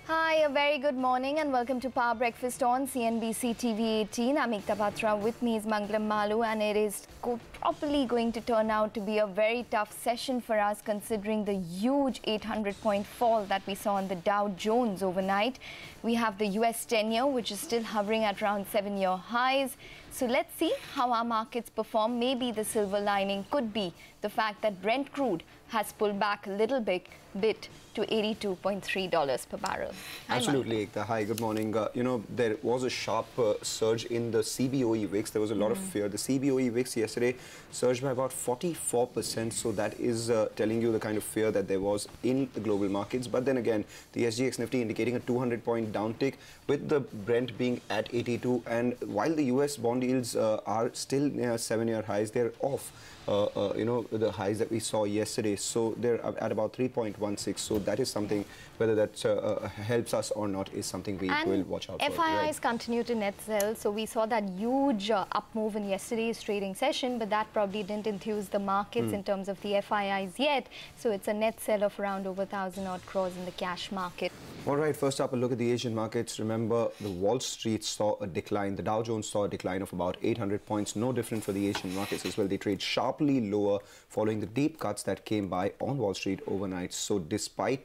Hi, a very good morning and welcome to Power Breakfast on CNBC TV 18. I'm Ekta Batra. With me is Mangalam Malu, and it is probably going to turn out to be a very tough session for us considering the huge 800-point fall that we saw on the Dow Jones overnight. We have the US 10-year, which is still hovering at around 7-year highs. So let's see how our markets perform. Maybe the silver lining could be the fact that Brent crude has pulled back a little bit to $82.3 per barrel. Absolutely, Ekta. Hi, good morning. There was a sharp surge in the CBOE VIX. There was a lot of fear. The CBOE VIX yesterday surged by about 44%. So that is telling you the kind of fear that there was in the global markets. But then again, the SGX Nifty indicating a 200-point downtick with the Brent being at 82. And while the US bond yields are still near 7-year highs, they're off. The highs that we saw yesterday. So they're at about 3.16. So that is something, whether that helps us or not, is something we will watch out for. FIIs continue to net sell. So we saw that huge up move in yesterday's trading session, but that probably didn't enthuse the markets in terms of the FIIs yet. So it's a net sell of around over 1,000 odd crores in the cash market. All right, first up, a look at the Asian markets. Remember, the Wall Street saw a decline. The Dow Jones saw a decline of about 800 points. No different for the Asian markets as well. They trade sharply lower following the deep cuts that came by on Wall Street overnight. So despite,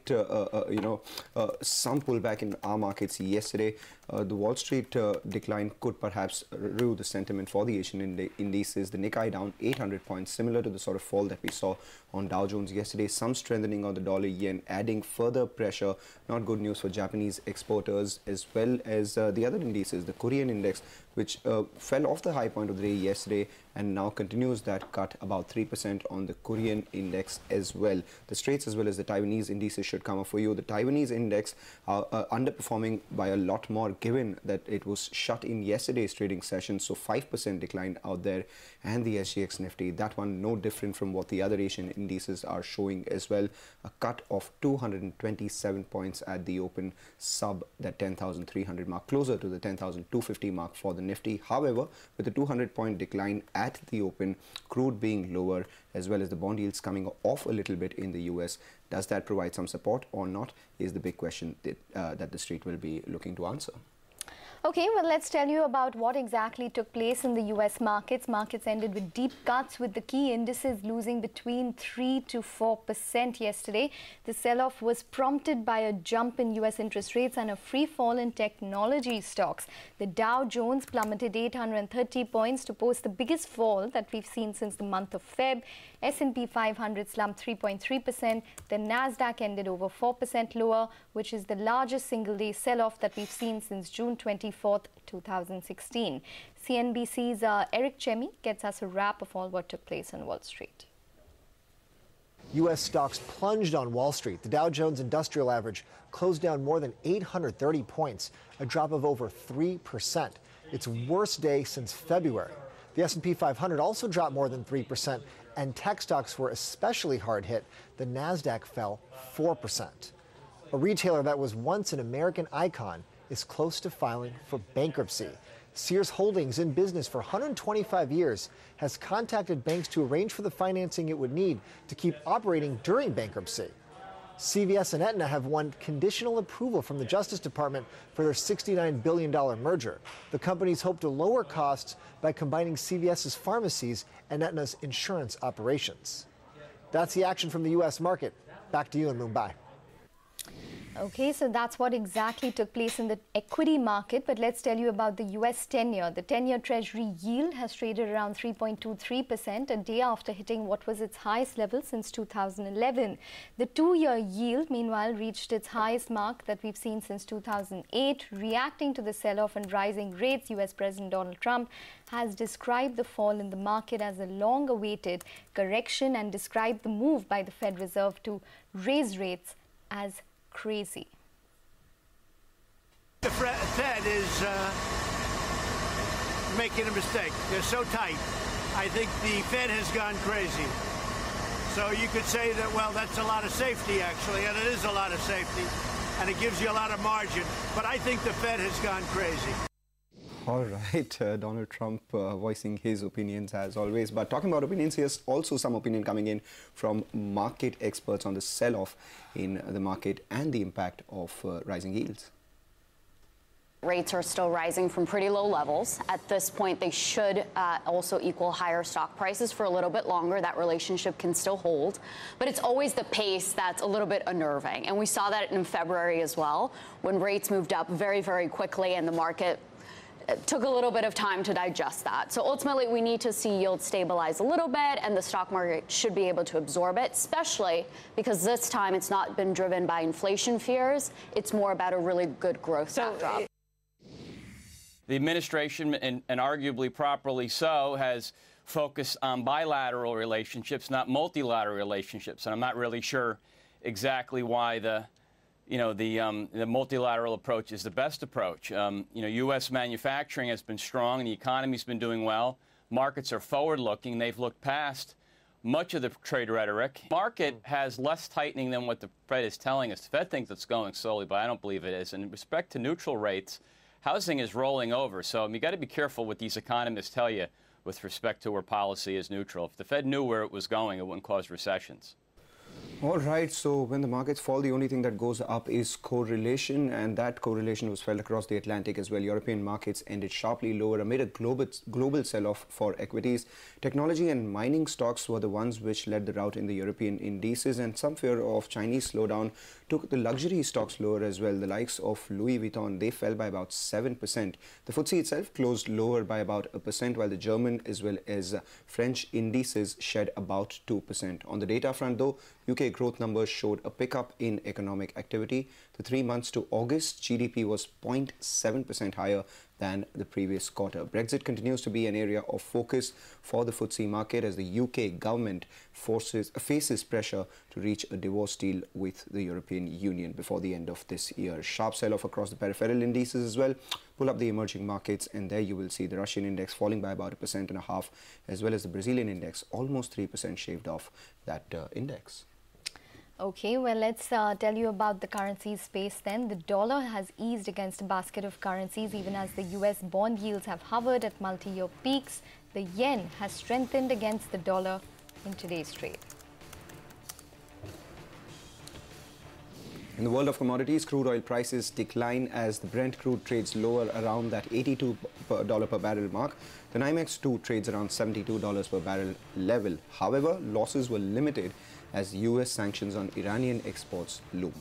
some pullback in our markets yesterday, the Wall Street decline could perhaps ruin the sentiment for the Asian indices. The Nikkei down 800 points, similar to the sort of fall that we saw on Dow Jones yesterday. Some strengthening on the dollar yen, adding further pressure. Not good news for Japanese exporters, as well as the other indices. The Korean index, which fell off the high point of the day yesterday and now continues that cut, about 3% on the Korean index as well. The Straits as well as the Taiwanese indices should come up for you. The Taiwanese index underperforming by a lot more, given that it was shut in yesterday's trading session. So 5% decline out there. And the SGX Nifty, that one no different from what the other Asian indices are showing as well. A cut of 227 points at the open, sub that 10,300 mark, closer to the 10,250 mark for the Nifty. However, with the 200-point decline at the open, crude being lower, as well as the bond yields coming off a little bit in the US, does that provide some support or not, is the big question that the street will be looking to answer. Okay, well, let's tell you about what exactly took place in the US markets. Markets ended with deep cuts, with the key indices losing between 3 to 4% yesterday. The sell-off was prompted by a jump in US interest rates and a free fall in technology stocks. The Dow Jones plummeted 830 points to post the biggest fall that we've seen since the month of Feb. S&P 500 slumped 3.3%. The Nasdaq ended over 4% lower, which is the largest single-day sell-off that we've seen since June 24th, 2016. CNBC's Eric Chemi gets us a wrap of all what took place on Wall Street. U.S. stocks plunged on Wall Street. The Dow Jones Industrial Average closed down more than 830 points, a drop of over 3%. Its worst day since February. The S&P 500 also dropped more than 3%, and tech stocks were especially hard hit. The Nasdaq fell 4%. A retailer that was once an American icon is close to filing for bankruptcy. Sears Holdings, in business for 125 years, has contacted banks to arrange for the financing it would need to keep operating during bankruptcy. CVS and Aetna have won conditional approval from the Justice Department for their $69 billion merger. The companies hope to lower costs by combining CVS's pharmacies and Aetna's insurance operations. That's the action from the U.S. market. Back to you in Mumbai. Okay, so that's what exactly took place in the equity market. But let's tell you about the US 10-year. The 10-year Treasury yield has traded around 3.23%, a day after hitting what was its highest level since 2011. The 2-year yield, meanwhile, reached its highest mark that we've seen since 2008. Reacting to the sell-off and rising rates, US President Donald Trump has described the fall in the market as a long-awaited correction and described the move by the Fed Reserve to raise rates as crazy. The Fed is making a mistake. They're so tight. I think the Fed has gone crazy. So you could say that, well, that's a lot of safety, actually, and it is a lot of safety, and it gives you a lot of margin. But I think the Fed has gone crazy. All right, Donald Trump voicing his opinions as always. But talking about opinions, here's also some opinion coming in from market experts on the sell-off in the market and the impact of rising yields. Rates are still rising from pretty low levels. At this point, they should also equal higher stock prices for a little bit longer. That relationship can still hold. But it's always the pace that's a little bit unnerving. And we saw that in February as well, when rates moved up very, very quickly and the market took a little bit of time to digest that. So ultimately, we need to see yields stabilize a little bit, and the stock market should be able to absorb it, especially because this time it's not been driven by inflation fears. It's more about a really good growth backdrop. The administration, and arguably properly so, has focused on bilateral relationships, not multilateral relationships. And I'm not really sure exactly why the multilateral approach is the best approach. U.S. manufacturing has been strong, and the economy's been doing well. Markets are forward-looking. They've looked past much of the trade rhetoric. Market has less tightening than what the Fed is telling us. The Fed thinks it's going slowly, but I don't believe it is. And in respect to neutral rates, housing is rolling over. So you got to be careful what these economists tell you with respect to where policy is neutral. If the Fed knew where it was going, it wouldn't cause recessions. All right, so when the markets fall, the only thing that goes up is correlation, and that correlation was felt across the Atlantic as well. European markets ended sharply lower amid a global sell-off for equities. Technology and mining stocks were the ones which led the rout in the European indices, and some fear of Chinese slowdown took the luxury stocks lower as well. The likes of Louis Vuitton, they fell by about 7%. The FTSE itself closed lower by about 1%, while the German as well as French indices shed about 2%. On the data front, though, UK growth numbers showed a pickup in economic activity. The 3 months to August, GDP was 0.7% higher than the previous quarter. Brexit continues to be an area of focus for the FTSE market as the UK government faces pressure to reach a divorce deal with the European Union before the end of this year. Sharp sell-off across the peripheral indices as well. Pull up the emerging markets, and there you will see the Russian index falling by about 1.5%, as well as the Brazilian index almost 3% shaved off that index. Okay, well, let's tell you about the currency space then. The dollar has eased against a basket of currencies, even as the US bond yields have hovered at multi-year peaks. The yen has strengthened against the dollar in today's trade. In the world of commodities, crude oil prices decline as the Brent crude trades lower around that $82 per barrel mark. The NYMEX 2 trades around $72 per barrel level. However, losses were limited as US sanctions on Iranian exports loom.